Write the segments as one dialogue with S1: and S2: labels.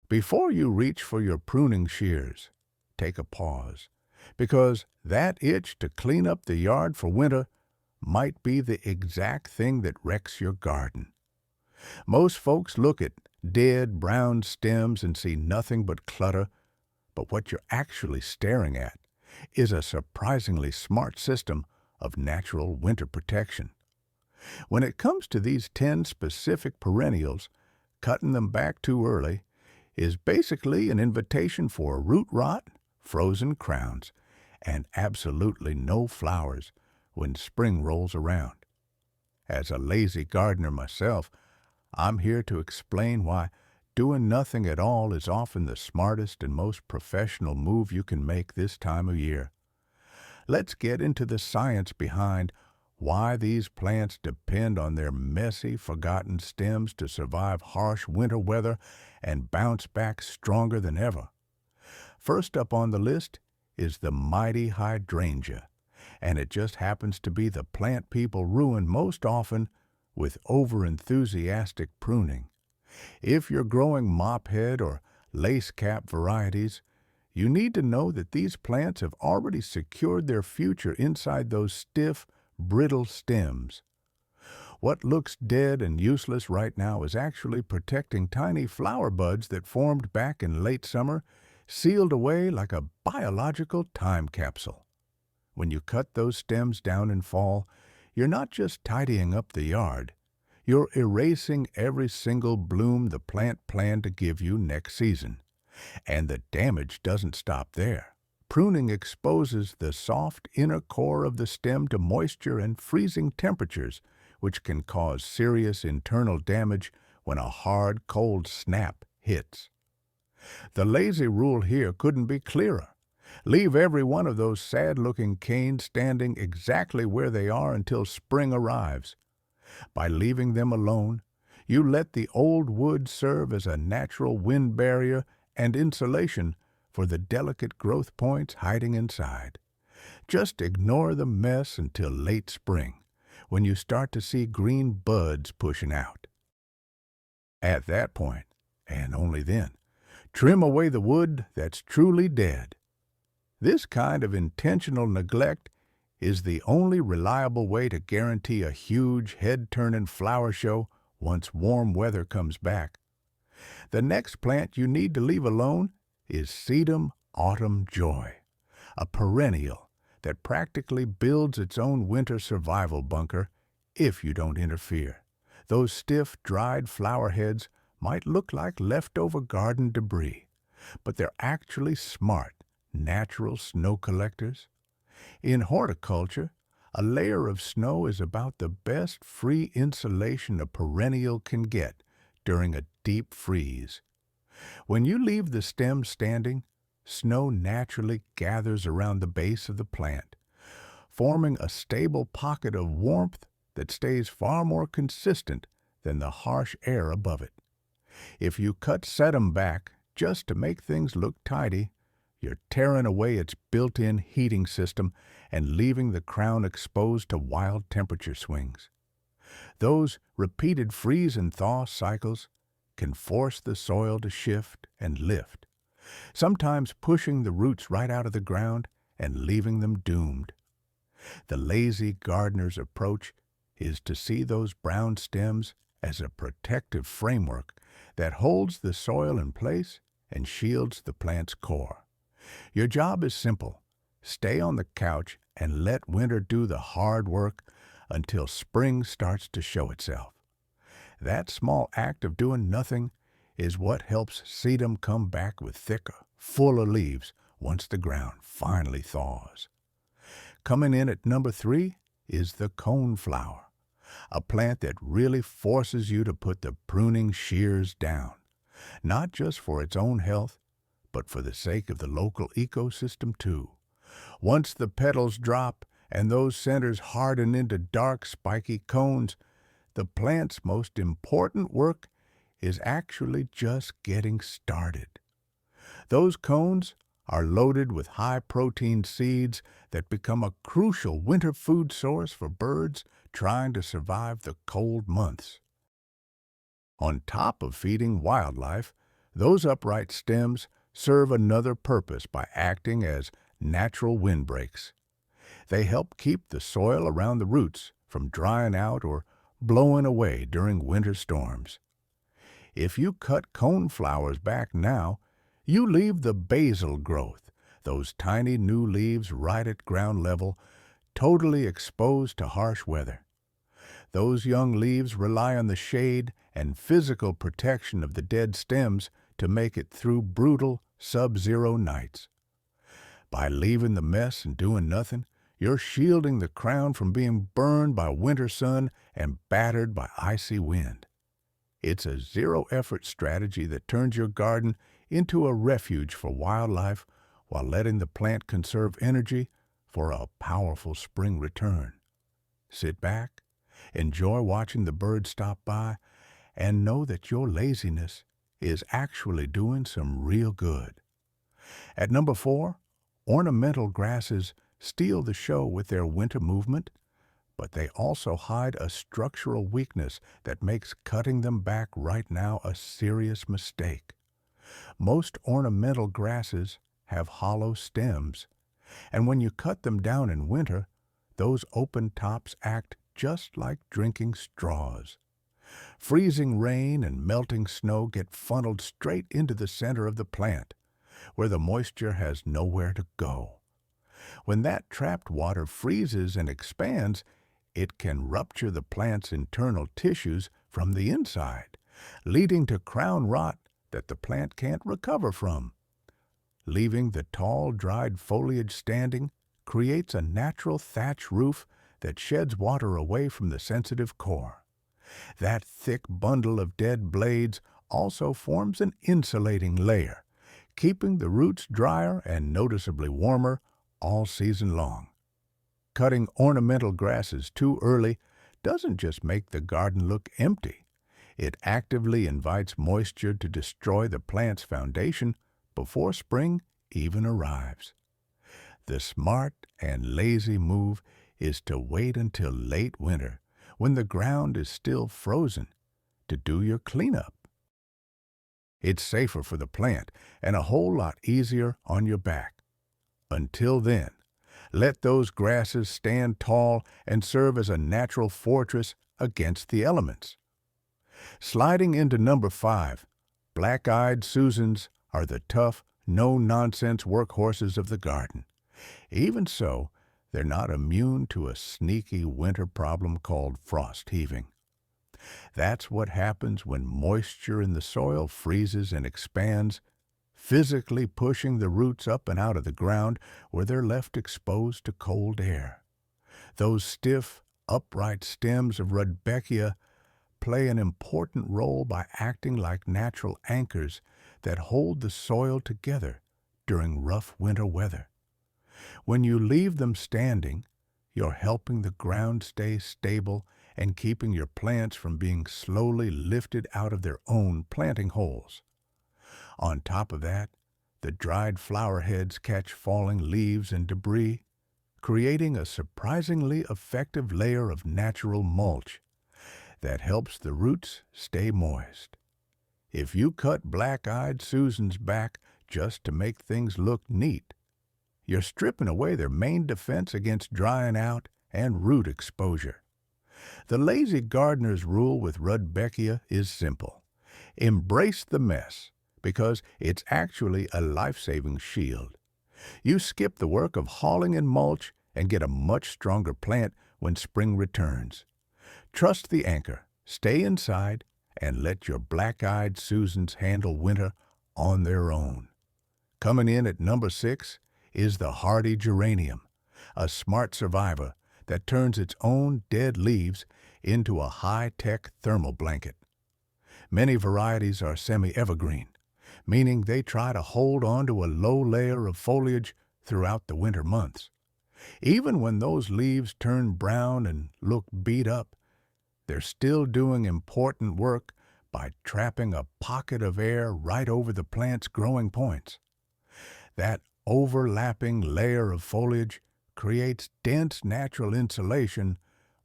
S1: Before you reach for your pruning shears, take a pause, because that itch to clean up the yard for winter might be the exact thing that wrecks your garden. Most folks look at dead, brown stems and see nothing but clutter, but what you're actually staring at is a surprisingly smart system of natural winter protection. When it comes to these 10 specific perennials, cutting them back too early is basically an invitation for root rot, frozen crowns, and absolutely no flowers when spring rolls around. As a lazy gardener myself, I'm here to explain why doing nothing at all is often the smartest and most professional move you can make this time of year. Let's get into the science behind why these plants depend on their messy, forgotten stems to survive harsh winter weather and bounce back stronger than ever. First up on the list is the mighty hydrangea, and it just happens to be the plant people ruin most often with over-enthusiastic pruning. If you're growing mophead or lace cap varieties, you need to know that these plants have already secured their future inside those stiff, brittle stems. What looks dead and useless right now is actually protecting tiny flower buds that formed back in late summer, sealed away like a biological time capsule. When you cut those stems down in fall, you're not just tidying up the yard, you're erasing every single bloom the plant planned to give you next season. And the damage doesn't stop there. Pruning exposes the soft inner core of the stem to moisture and freezing temperatures, which can cause serious internal damage when a hard, cold snap hits. The lazy rule here couldn't be clearer. Leave every one of those sad-looking canes standing exactly where they are until spring arrives. By leaving them alone, you let the old wood serve as a natural wind barrier and insulation for the delicate growth points hiding inside. Just ignore the mess until late spring, when you start to see green buds pushing out. At that point, and only then, trim away the wood that's truly dead. This kind of intentional neglect is the only reliable way to guarantee a huge, head-turning flower show once warm weather comes back. The next plant you need to leave alone is Sedum Autumn Joy, a perennial that practically builds its own winter survival bunker if you don't interfere. Those stiff, dried flower heads might look like leftover garden debris, but they're actually smart, natural snow collectors. In horticulture, a layer of snow is about the best free insulation a perennial can get during a deep freeze. When you leave the stem standing, snow naturally gathers around the base of the plant, forming a stable pocket of warmth that stays far more consistent than the harsh air above it. If you cut sedum back just to make things look tidy, you're tearing away its built-in heating system and leaving the crown exposed to wild temperature swings. Those repeated freeze and thaw cycles can force the soil to shift and lift, sometimes pushing the roots right out of the ground and leaving them doomed. The lazy gardener's approach is to see those brown stems as a protective framework that holds the soil in place and shields the plant's core. Your job is simple. Stay on the couch and let winter do the hard work until spring starts to show itself. That small act of doing nothing is what helps sedum come back with thicker, fuller leaves once the ground finally thaws. Coming in at number 3 is the coneflower, a plant that really forces you to put the pruning shears down, not just for its own health, but for the sake of the local ecosystem too. Once the petals drop and those centers harden into dark, spiky cones, the plant's most important work is actually just getting started. Those cones are loaded with high-protein seeds that become a crucial winter food source for birds trying to survive the cold months. On top of feeding wildlife, Those upright stems serve another purpose by acting as natural windbreaks. They help keep the soil around the roots from drying out or blowing away during winter storms. If you cut coneflowers back now, you leave the basal growth, those tiny new leaves right at ground level, totally exposed to harsh weather. Those young leaves rely on the shade and physical protection of the dead stems to make it through brutal, sub-zero nights. By leaving the mess and doing nothing, you're shielding the crown from being burned by winter sun and battered by icy wind. It's a zero-effort strategy that turns your garden into a refuge for wildlife while letting the plant conserve energy for a powerful spring return. Sit back, enjoy watching the birds stop by, and know that your laziness is actually doing some real good. At number 4, ornamental grasses steal the show with their winter movement, but they also hide a structural weakness that makes cutting them back right now a serious mistake. Most ornamental grasses have hollow stems, and when you cut them down in winter, those open tops act just like drinking straws. Freezing rain and melting snow get funneled straight into the center of the plant, where the moisture has nowhere to go. When that trapped water freezes and expands, it can rupture the plant's internal tissues from the inside, leading to crown rot that the plant can't recover from. Leaving the tall, dried foliage standing creates a natural thatch roof that sheds water away from the sensitive core. That thick bundle of dead blades also forms an insulating layer, keeping the roots drier and noticeably warmer all season long. Cutting ornamental grasses too early doesn't just make the garden look empty. It actively invites moisture to destroy the plant's foundation before spring even arrives. The smart and lazy move is to wait until late winter, when the ground is still frozen, to do your cleanup. It's safer for the plant and a whole lot easier on your back. Until then, let those grasses stand tall and serve as a natural fortress against the elements. Sliding into number 5, black-eyed Susans are the tough, no-nonsense workhorses of the garden. Even so, they're not immune to a sneaky winter problem called frost heaving. That's what happens when moisture in the soil freezes and expands, physically pushing the roots up and out of the ground where they're left exposed to cold air. Those stiff, upright stems of Rudbeckia play an important role by acting like natural anchors that hold the soil together during rough winter weather. When you leave them standing, you're helping the ground stay stable and keeping your plants from being slowly lifted out of their own planting holes. On top of that, the dried flower heads catch falling leaves and debris, creating a surprisingly effective layer of natural mulch that helps the roots stay moist. If you cut black-eyed Susans back just to make things look neat, you're stripping away their main defense against drying out and root exposure. The lazy gardener's rule with Rudbeckia is simple. Embrace the mess, because it's actually a life-saving shield. You skip the work of hauling in mulch and get a much stronger plant when spring returns. Trust the anchor, stay inside, and let your black-eyed Susans handle winter on their own. Coming in at number 6 is the hardy geranium, a smart survivor that turns its own dead leaves into a high-tech thermal blanket. Many varieties are semi-evergreen, meaning they try to hold on to a low layer of foliage throughout the winter months. Even when those leaves turn brown and look beat up, they're still doing important work by trapping a pocket of air right over the plant's growing points. That overlapping layer of foliage creates dense natural insulation,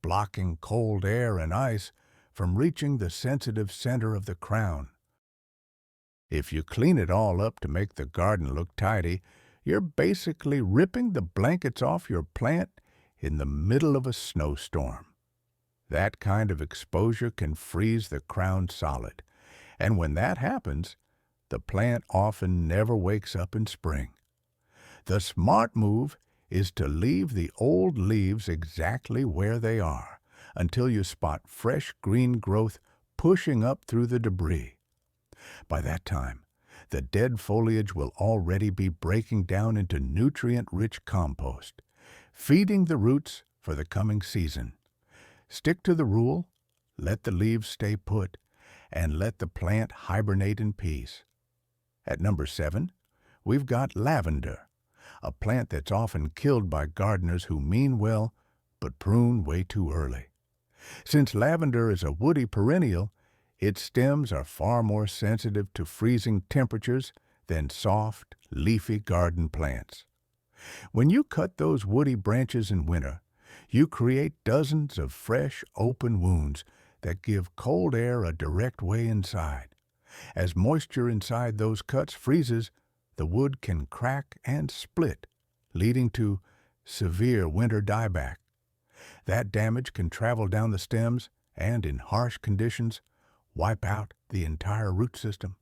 S1: blocking cold air and ice from reaching the sensitive center of the crown. If you clean it all up to make the garden look tidy, you're basically ripping the blankets off your plant in the middle of a snowstorm. That kind of exposure can freeze the crown solid, and when that happens, the plant often never wakes up in spring. The smart move is to leave the old leaves exactly where they are until you spot fresh green growth pushing up through the debris. By that time, the dead foliage will already be breaking down into nutrient-rich compost, feeding the roots for the coming season. Stick to the rule, let the leaves stay put, and let the plant hibernate in peace. At number 7, we've got lavender, a plant that's often killed by gardeners who mean well but prune way too early. Since lavender is a woody perennial, its stems are far more sensitive to freezing temperatures than soft, leafy garden plants. When you cut those woody branches in winter, you create dozens of fresh, open wounds that give cold air a direct way inside. As moisture inside those cuts freezes, the wood can crack and split, leading to severe winter dieback. That damage can travel down the stems and, in harsh conditions, wipe out the entire root system.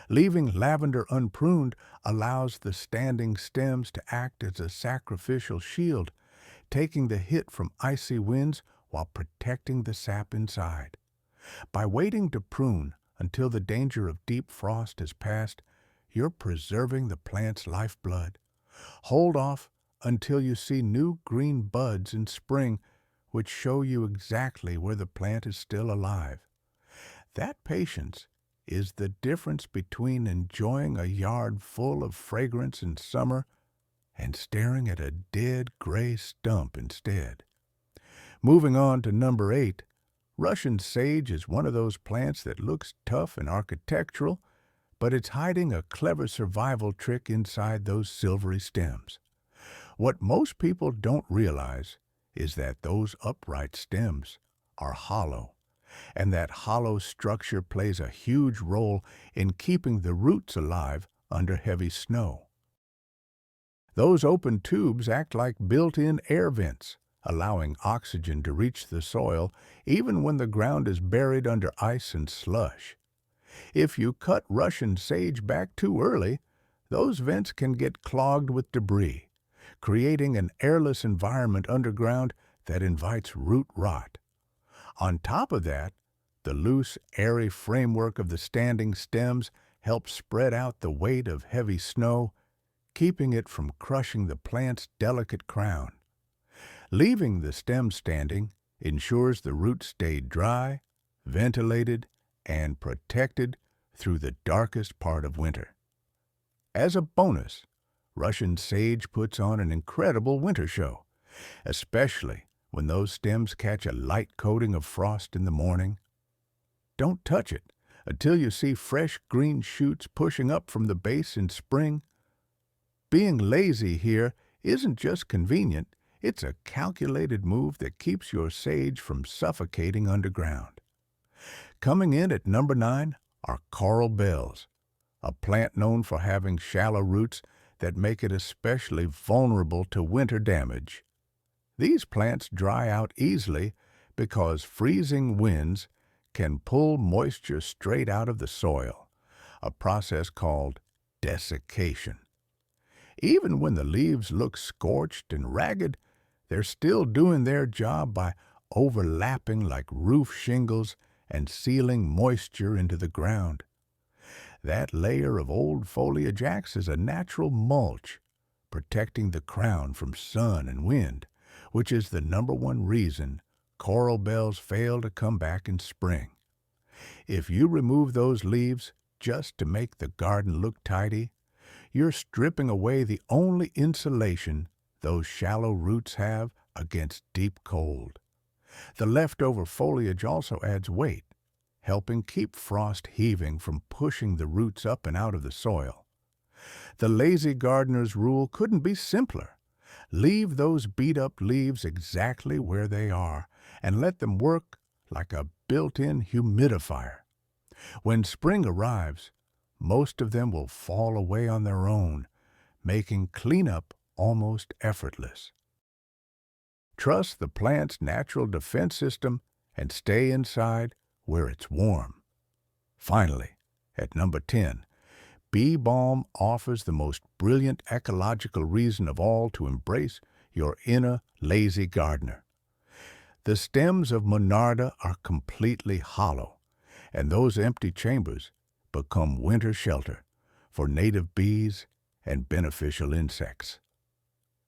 S1: Leaving lavender unpruned allows the standing stems to act as a sacrificial shield, taking the hit from icy winds while protecting the sap inside. By waiting to prune until the danger of deep frost has passed, you're preserving the plant's lifeblood. Hold off until you see new green buds in spring, which show you exactly where the plant is still alive. That patience is the difference between enjoying a yard full of fragrance in summer and staring at a dead gray stump instead. Moving on to number 8, Russian sage is one of those plants that looks tough and architectural, but it's hiding a clever survival trick inside those silvery stems. What most people don't realize is that those upright stems are hollow, and that hollow structure plays a huge role in keeping the roots alive under heavy snow. Those open tubes act like built-in air vents, allowing oxygen to reach the soil even when the ground is buried under ice and slush. If you cut Russian sage back too early, those vents can get clogged with debris, creating an airless environment underground that invites root rot. On top of that, the loose, airy framework of the standing stems helps spread out the weight of heavy snow, keeping it from crushing the plant's delicate crown. Leaving the stem standing ensures the roots stay dry, ventilated, and protected through the darkest part of winter. As a bonus, Russian sage puts on an incredible winter show, especially when those stems catch a light coating of frost in the morning. Don't touch it until you see fresh green shoots pushing up from the base in spring. Being lazy here isn't just convenient, it's a calculated move that keeps your sage from suffocating underground. Coming in at number 9 are coral bells, a plant known for having shallow roots that make it especially vulnerable to winter damage. These plants dry out easily because freezing winds can pull moisture straight out of the soil, a process called desiccation. Even when the leaves look scorched and ragged, they're still doing their job by overlapping like roof shingles and sealing moisture into the ground. That layer of old foliage acts as a natural mulch, protecting the crown from sun and wind, which is the number one reason coral bells fail to come back in spring. If you remove those leaves just to make the garden look tidy, you're stripping away the only insulation those shallow roots have against deep cold. The leftover foliage also adds weight, helping keep frost heaving from pushing the roots up and out of the soil. The lazy gardener's rule couldn't be simpler. Leave those beat-up leaves exactly where they are and let them work like a built-in humidifier. When spring arrives, most of them will fall away on their own, making cleanup almost effortless. Trust the plant's natural defense system and stay inside where it's warm. Finally, at number 10, bee balm offers the most brilliant ecological reason of all to embrace your inner lazy gardener. The stems of Monarda are completely hollow, and those empty chambers become winter shelter for native bees and beneficial insects.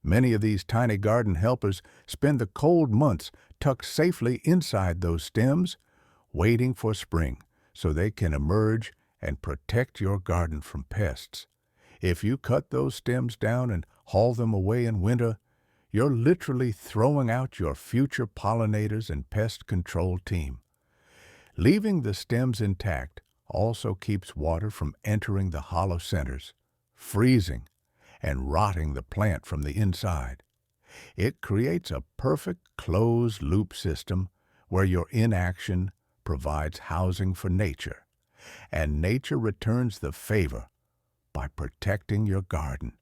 S1: Many of these tiny garden helpers spend the cold months tucked safely inside those stems, waiting for spring so they can emerge and protect your garden from pests. If you cut those stems down and haul them away in winter, you're literally throwing out your future pollinators and pest control team. Leaving the stems intact also keeps water from entering the hollow centers, freezing and rotting the plant from the inside. It creates a perfect closed-loop system where your inaction provides housing for nature, and nature returns the favor by protecting your garden.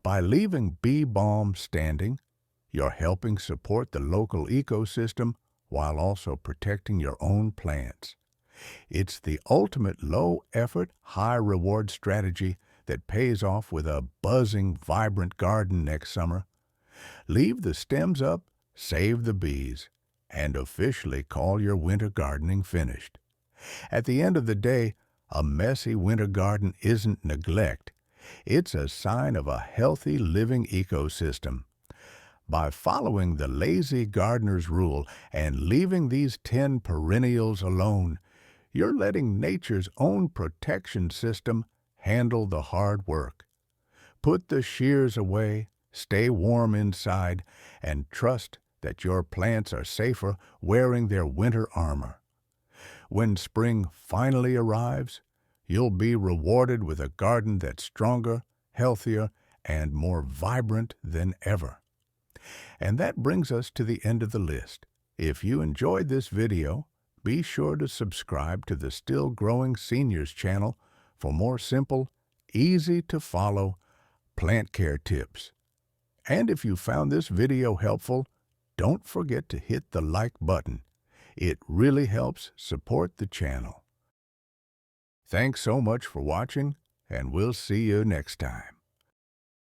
S1: By leaving bee balm standing, you're helping support the local ecosystem while also protecting your own plants. It's the ultimate low-effort, high-reward strategy that pays off with a buzzing, vibrant garden next summer. Leave the stems up, save the bees, and officially call your winter gardening finished. At the end of the day, a messy winter garden isn't neglect. It's a sign of a healthy living ecosystem. By following the lazy gardener's rule and leaving these 10 perennials alone, you're letting nature's own protection system handle the hard work. Put the shears away, stay warm inside, and trust that your plants are safer wearing their winter armor. When spring finally arrives, you'll be rewarded with a garden that's stronger, healthier, and more vibrant than ever. And that brings us to the end of the list. If you enjoyed this video, be sure to subscribe to the Still Growing Seniors channel for more simple, easy-to-follow plant care tips. And if you found this video helpful, don't forget to hit the like button. It really helps support the channel. Thanks so much for watching, and we'll see you next time.